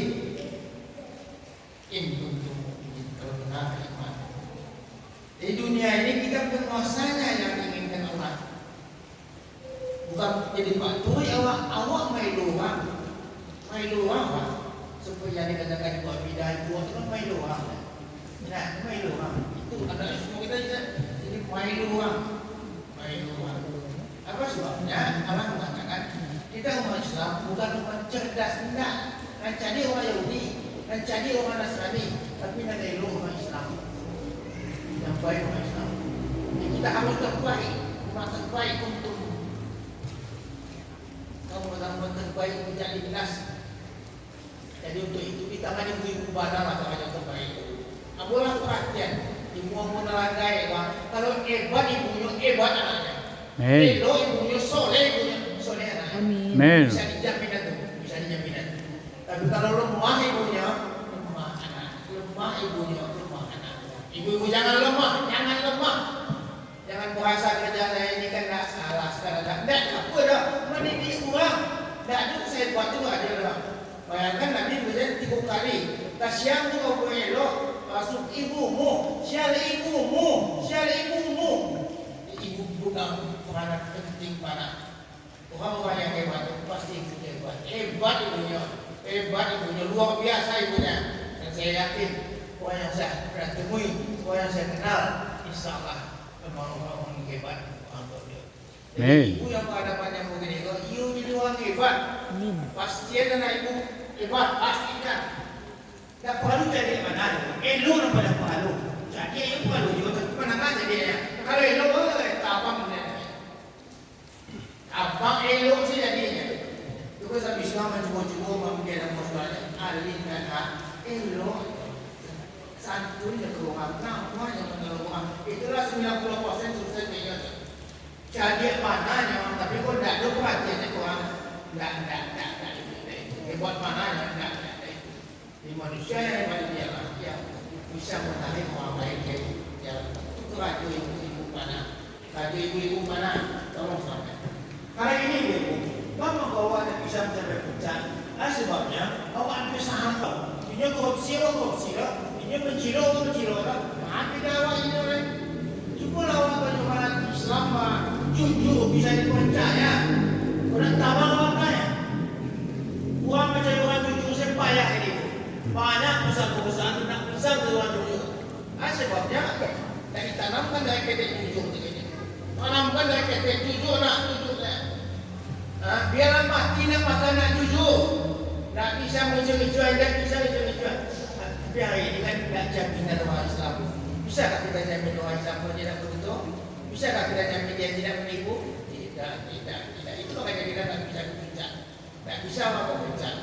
in kuntum mu'minin, kalau benar iman. Di dunia ini kita penguasanya yang inginkan Allah. Bukan jadi patuh ya Allah mai luang seperti yang dikatakan buat bidah itu mai luang. Nah, mai luang itu adalah semua kita jadi mai luang. Apa sebabnya? Allah mengatakan kita umat Islam bukan umat cerdas, enggak. Dan jadi orang Yahudi, dan jadi orang Nasrani, tapi ada umat Islam yang baik, umat Islam. Jadi kita harus terbaik, umat terbaik untuk kamu umat terbaik menjadi dinas. Jadi untuk itu kita kan ibu-ibu badal atau yang terbaik. Apalah perhatian, ibu mau meneladai kalau hebat ibunya, hebat anaknya. Elo ibunya soleh anaknya. Bisa dijamin itu, bisa dijamin. Tapi kalau lemah ibunya, lemah anak. Lemah ibunya, lemah anak. Ibu-ibu jangan lemah. Jangan bahasa kerja saya ini kan tidak salah sekarang. Tidak apa dah, mendidik orang. Tidak ada saya buat itu ada dah. Bayangkan Nabi berjalan 3 kali. Kasihan tu kau elok. Masuk ibumu, siapa ibumu. Ibu bukan anak penting pada orang yang hebat pasti ibunya hebat ibunya luar biasa ibunya. Dan saya yakin orang yang saya pernah temui, orang yang saya kenal, insya Allah memang orang hebat. Jadi ibu yang berhadapan yang begini, kalau ibu jadi orang hebat, pasti ada ibu hebat, pastinya. Tak perlu jadi mana, elu nak pada perlu. Jadi ibu perlu juga mana mana dia. Kalau elu abang ni, abang elu sih jadinya. Juga sampai Islam mencuba-cuba memikirkan masalahnya. Alih kata elu santun yang keluar, nama yang mengeluar. Itulah 90% sukses dia. Jadi mananya, tapi kau tidak ada perhatiannya kurang. Tak. Buat mananya tak. Di manusia yang hebat dia lah, yang bisa menarik orang lain yang itu raju ibu-ibu mana, tolong sampai. Karena ini ibu, mama bawa yang bisa mencapai puncak. Sebabnya awak bisa hampa. Ini korupsi, ini mencilo. Maaf tidak awak ini orang. Cuba awak bagaimana Islam jujur bisa dipercaya. Orang tabang makanya. Buang mencari orang jujur saya payah ini. Banyak perusahaan-perusahaan tidak bisa orang jujur. Sebabnya yang ditanamkan dari ketek jujur ini. Tanamkan dari ketek jujur nak jujurnya. Biarlah mati nak makan nak jujur. Tak bisa mencuri-curi dan bisa mencuri-curi. Tapi hari ini kan tidak jaminan orang Islam. Bisakah kita jamin orang Islam kalau tidak begitu? Bisakah kita jamin dia tidak menipu? Tidak. Itu makanya kita tak bisa berbincang. Tak bisa apa berbincang.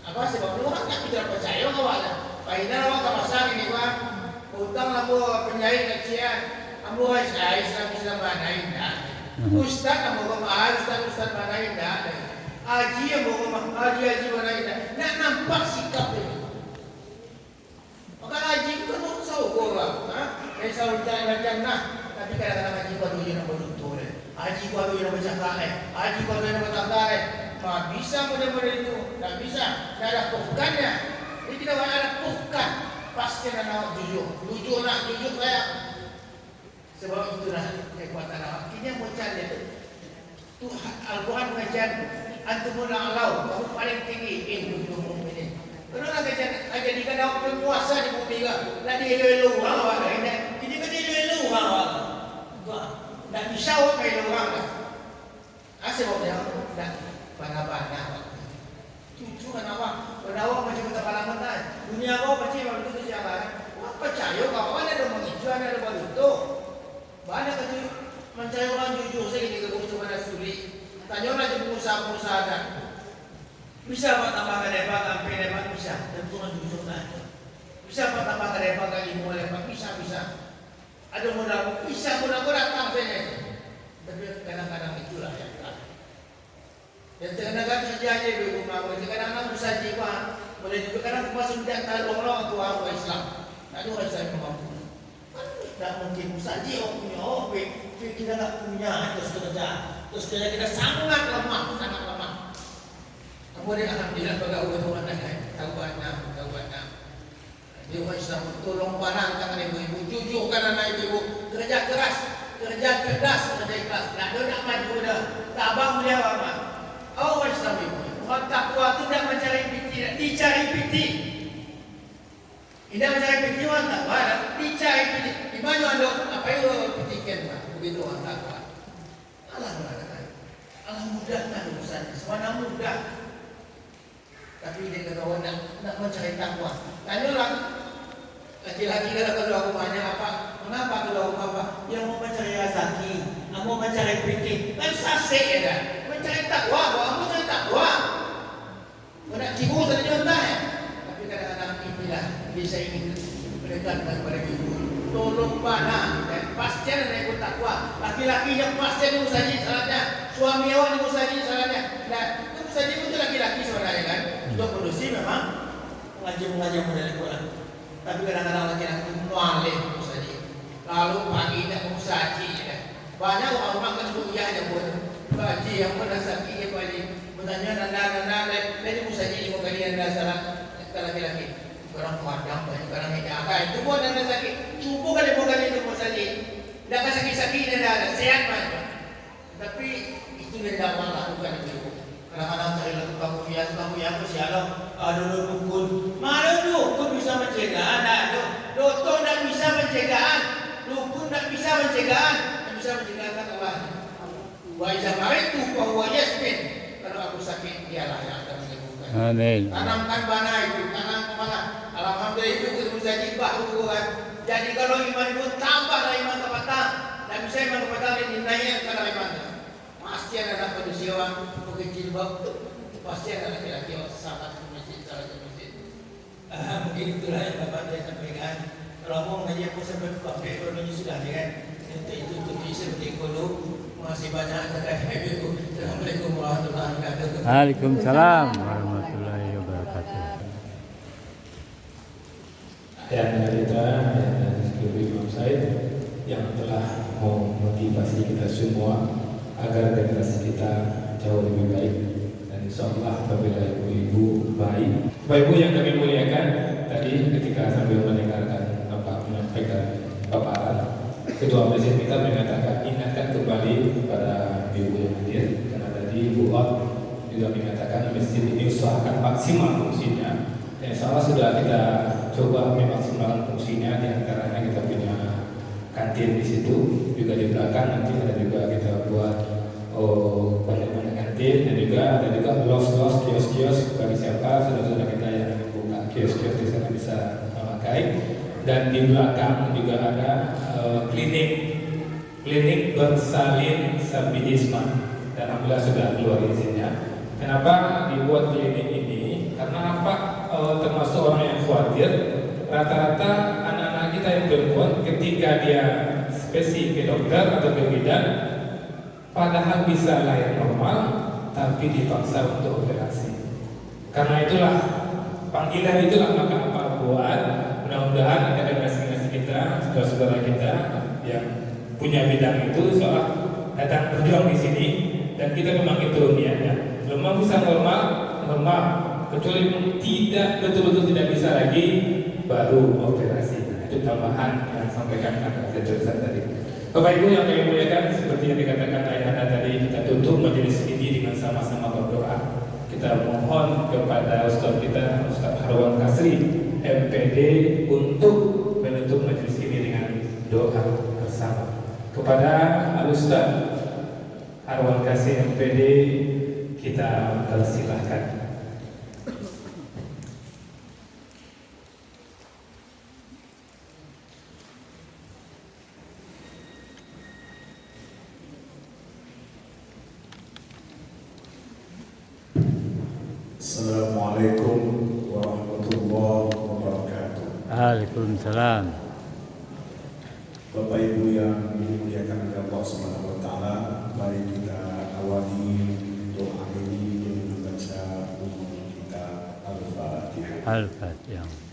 Apa sebab orang tak bisa percaya kawan. Pahinal orang tak pasang ini pak. Utang lampu penjahit kecian. Ambu Islam mana indah. Ustaz ambu mahal Ustaz mana indah. Haji ambu haji mana indah. Nak nampak sikap ini. Maka haji itu kan orang sahu korang. Dari sahu macam nah. Tapi kadang-kadang haji kuat ujian nak beruntung. Haji kuat ujian nak bercakap. Haji kuat ujian nak bertangkar. Tak bisa model-model itu. Tak bisa. Tak ada puhkannya. Ini tidak ada puhkan. Pasti nak jujur. Jujur nak jujur saya. Sebab itulah kekuatan awak. Ini yang bocah dia tu. Al-Quran mengajar antumul a'lau, kamu paling tinggi ilmu mukminin. Kenapa jadikan awak berkuasa di bumi kan? Lah dia elu orang awak ini. Ini kan dia elu orang awak. Tak bisa awak elu orang lah. Sebabnya tak bana-bana. Jujur kan awak. Awak macam kata palaman. Dunia awak macam begitu siapa? Awak percaya kawan ada mengijuan ada begitu. Banyak kecil mencari orang jujur saya ini kebutuhan mana sulit. Tanyalah je pengusaha-pengusaha kan. Bisa apa tambahkan lebar sampai lebar bisa. Tentu orang jujur kan. Bisa apa tambahkan lebar kali mau lebar bisa. Ada modal bisa modal datang saja. Tapi kadang-kadang itulah yang terakhir. Yang kadang-kadang kerja aja di rumah. Kadang-kadang berusaha jiwa. Boleh juga kadang masuk tidak tahu orang tua orang Islam. Tak ada orang Islam yang mampu. Tak mungkin saja orang punya kita tak punya terus kerja kita sangat lemah. Kemudian alhamdulillah bagaimana orang lain taubatnya. Dia orang Islam tolong panang tangan ibu-ibu jujurkan anak ibu kerja keras, kerja cerdas, kerja ikhlas. Nak nak maju dah. Tabang dia apa? Orang Islam ibu. Orang takwa tidak mencari piti, dicari piti. Tidak mencari piti orang takwa, dicari piti. Di mana ada apa yang petikan begitu orang takwa. Allah mudahkan urusannya, semua mudah. Tapi dia kata orang nak mencari takwa. Tanyalah laki-laki kalau rumahnya apa? Mengapa kalau apa? Yang mau mencari rezeki, mau mencari piti. Kan sasek ya kan? Mencari takwa, mau mencari takwa. Nak cibu saja contoh ya. Tapi kadang-kadang inilah bisa ingin mendekatkan kepada ibu. Tolong panah dan pasti ada yang takwa. Laki-laki yang pasti ada musaji salahnya. Suami awak ada musaji salahnya. Nah, musaji itu laki-laki sebenarnya kan. Untuk produksi memang mengaji model itu lah. Tapi kadang-kadang laki-laki mualif musaji. Lalu pagi tak musaji ya. Banyak orang-orang kan kuliah aja buat baji yang pernah sakit ya baji. Bertanya nanda dari musaji lima kali anda salah laki-laki. Orang padang banyak orang yang jaga itu pun anda sakit. Cukup kali itu musaji. Tidak sakit-sakit anda ada sehat banyak. Tapi itu yang dapat lakukan itu. Kadang-kadang cari lakukan kamu ya siapa? Ada dukun. Mana dukun bisa mencegah? Ada. Doktor tidak bisa mencegah. Dukun tidak bisa mencegah. Yang bisa mencegah Allah. Wa iza maritu fa huwa yasmin. Kalau aku sakit dialah yang akan menyembuhkan. Amin. Tanamkan bana itu, tanam kemana? Alhamdulillah itu ketemu saja bahu kan. Jadi kalau iman itu tambahlah iman kebatang. Dan bisa iman kebatang dan nilainya kalau iman. Pasti ada anak manusia pakai jilbab. Pasti ada laki-laki sangat masjid, salat masjid. Mungkin itulah yang dapat saya sampaikan. Kalau mau ngaji aku sampai pakai ekonomi sudah kan. Itu bisa berikut. Masih banyak terkait itu. Assalamualaikum warahmatullahi wabarakatuh. Waalaikumsalam warahmatullahi wabarakatuh. Ayat cerita dari Imam Said yang telah memotivasi kita semua agar generasi kita jauh lebih baik. Dan insyaallah apabila ibu-ibu baik. Bapak Ibu yang kami muliakan, tadi ketika sambil mendengarkan Bapak menyampaikan paparan, Ketua Masjid kita mengatakan ingatkan kembali kepada mudah-mudahan masjid ini usahakan maksimal fungsinya. Dan insya Allah sudah kita coba memaksimalkan fungsinya, diantaranya kita punya kantin di situ, juga di belakang nanti ada juga kita buat banyak kantin, dan juga ada juga los kios-kios bagi siapa saudara-saudara kita yang buka kios-kios di sana bisa memakai. Dan di belakang juga ada klinik bersalin sabihisma, dan alhamdulillah sudah keluar izinnya. Kenapa dibuat klinik ini? Karena apa? Termasuk orang yang khawatir, rata-rata anak-anak kita yang perempuan ketika dia spesi ke dokter atau ke bidan, padahal bisa lahir normal tapi dipaksa untuk operasi. Karena itulah panggilan itulah maka apa buat mudah-mudahan ada generasi kita, saudara-saudara kita yang punya bidang itu seolah datang berjuang di sini, dan kita memang itu niatnya. Lemah bisa normal, kecuali tidak betul-betul tidak bisa lagi baru operasi. Itu tambahan yang sampaikan Kak Ustaz tadi. Bapak Ibu yang kami muliakan, seperti yang dikatakan Ayahanda tadi, kita tutup majelis ini dengan sama-sama berdoa. Kita mohon kepada Ustaz kita, Ustaz Harwan Kasri MPD, untuk menutup majelis ini dengan doa bersama. Kepada Al-Ustaz Harwan Kasri MPD, kita persilahkan. Assalamualaikum warahmatullahi wabarakatuh. Waalaikumsalam. Bapak Ibu yang dimuliakan oleh Allah Subhanahu wa taala, mari kita awali doa ini dengan membaca kita Al-Fatihah. Al-Fatihah.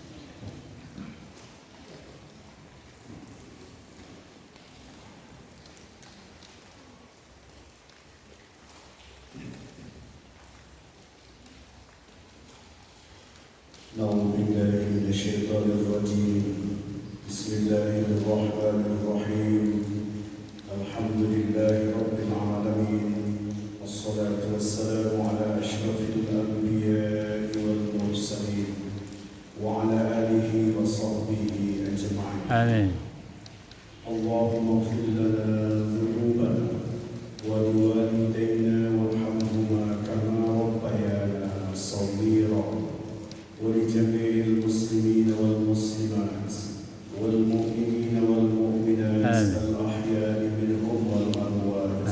أعوذ بالله من الشيطان الرجيم. بسم الله الرحمن الرحيم. الحمد لله رب العالمين، والصلاة والسلام على أشرف الأنبياء والمرسلين وعلى آله وصحبه أجمعين. آمين. اللهم اغفر لنا ذنوبنا ولوالدينا وارحمهما كما ربيانا صغيرا، ولجميع المسلمين والمسلمات والمؤمنين والمؤمنات الأحياء منهم والأموات،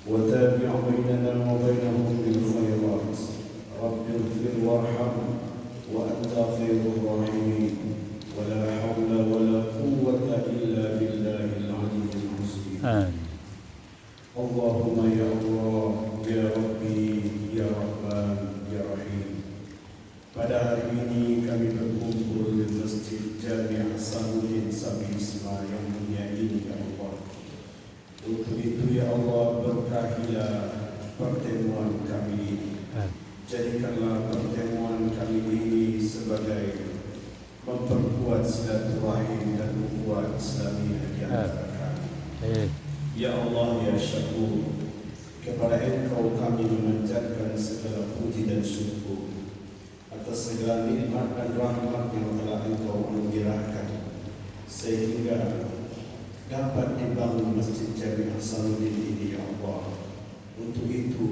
وتابع بيننا وبينهم بالخيرات. رب اغفر وارحم وأنت خير الراحمين، ولا حول ولا قوة إلا بالله العلي العظيم. اللهم يا الله يا ربي يا رحمن يا رحيم. Pada hari ini kami berkumpul di Masjid Jami' Hasanuddin Sabihisma yang mulia ini, ya Allah. Untuk itu ya Allah, berkahilah pertemuan kami ini. Jadikanlah pertemuan kami ini sebagai memperkuat silaturahim dan ukhuwah Islamiyah di antara kami. Ya Allah ya Syakur, kepada Engkau kami memanjatkan segala puji dan syukur atas segala nikmat dan rahmat yang telah Engkau anugerahkan sehingga dapat dibangun Masjid Jami' Hasanuddin ini, ya Allah. Untuk itu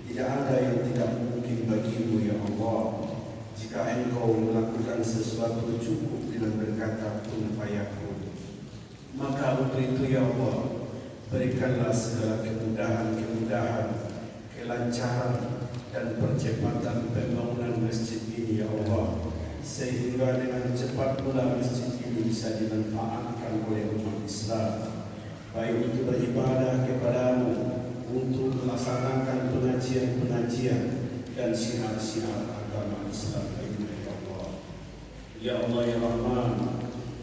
tidak ada yang tidak mungkin bagimu, ya Allah. Jika Engkau melakukan sesuatu cukup dengan berkata kun fayakun. Maka untuk itu ya Allah, berikanlah segala kemudahan, kelancaran dan percepatan pembangunan masjid ini, ya Allah, sehingga dengan cepat pula masjid ini bisa dimanfaatkan oleh umat Islam, baik untuk beribadah kepadamu, untuk melaksanakan pengajian-pengajian dan syiar-syiar agama Islam lainnya, ya Allah. Ya Allah ya Rahman,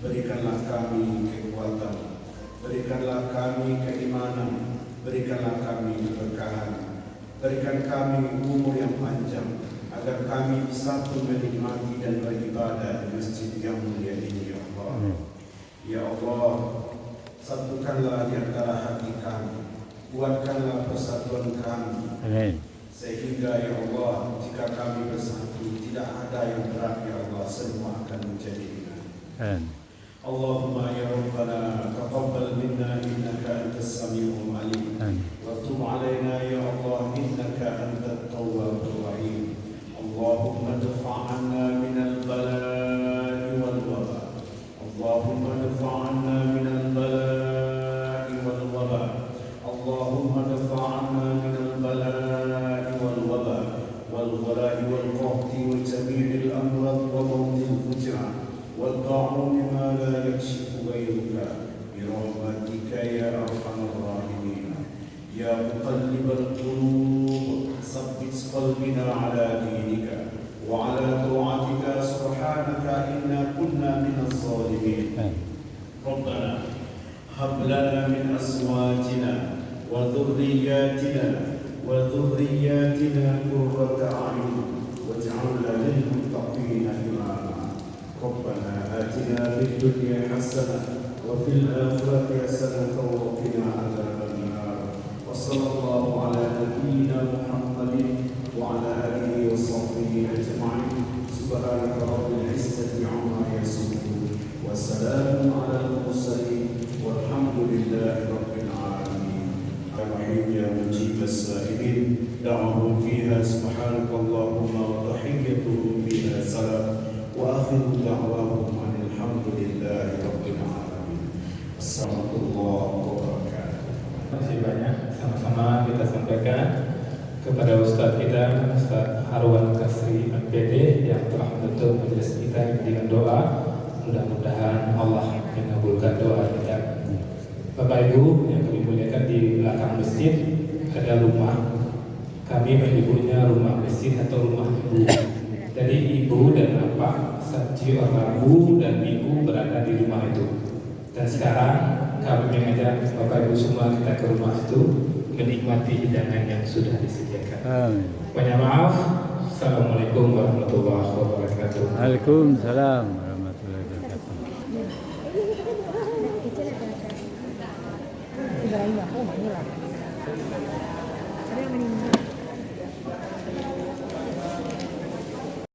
berikanlah kami kekuatan, berikanlah kami keimanan, berikanlah kami keberkahan, berikan kami umur yang panjang, agar kami bisa menikmati dan beribadah di masjid yang mulia ini, ya Allah. Ya Allah, satukanlah di antara hati kami, kuatkanlah persatuan kami, Sehingga ya Allah, jika kami bersatu tidak ada yang berat ya Allah, semua akan menjadi ringan. Allahumma ya Rabbana taqabbal minna innaka antas samiul alim wa tub alaina ya Allah innaka antat tawwabur rahim. Allahumma dfa' anna minal bala'i wal waba. Allahumma dfa' anna minal bala'i wal waba. Allahumma dfa' anna minal bala'i wal waba wal ghala'i wal qahti wa jami'il amrad wa mawtil fujaa والطاعون ما لا يكشف غيرك برحمتك يا ارحم الراحمين يا مقلب القلوب ثبت قلبنا على دينك وعلى طاعتك سبحانك انا كنا من الظالمين ربنا هب لنا من ازواجنا وذرياتنا قرة اعين واجعلنا للمتقين اماما ربنا آتنا في الدنيا حسنة وفي الآخرة حسنة وقنا عذاب النار وصلى الله على نبينا محمد وعلى آله وصحبه أجمعين سبحانك رب العزة عما يصفون وسلام على المرسلين والحمد لله رب العالمين. الرحيم يا مجيب السائلين دعوهم فيها سبحانك اللهم وتحيتهم فيها سلام وآخر دعواهم أن الحمد لله رب العالمين. Assalamualaikum wabarakatuh. Terima kasih banyak. Sama-sama kita sampaikan kepada Ustadz kita, Ustadz Harwan Kasri MPD yang telah menutup majelis kita dengan doa. Mudah-mudahan Allah mengabulkan doa kita. Bapak Ibu yang kami muliakan, di belakang masjid ada rumah. Kami menyebutnya rumah masjid atau rumah ibu. Jadi ibu dan bapak, Sabtu, Rabu dan Minggu berada di rumah itu. Dan sekarang kami mengajak Bapak Ibu semua kita ke rumah itu menikmati hidangan yang sudah disediakan. Banyak maaf. Assalamualaikum warahmatullahi wabarakatuh. Waalaikumsalam warahmatullahi wabarakatuh. Ibrahim aku mana lah? Ada yang meninggal.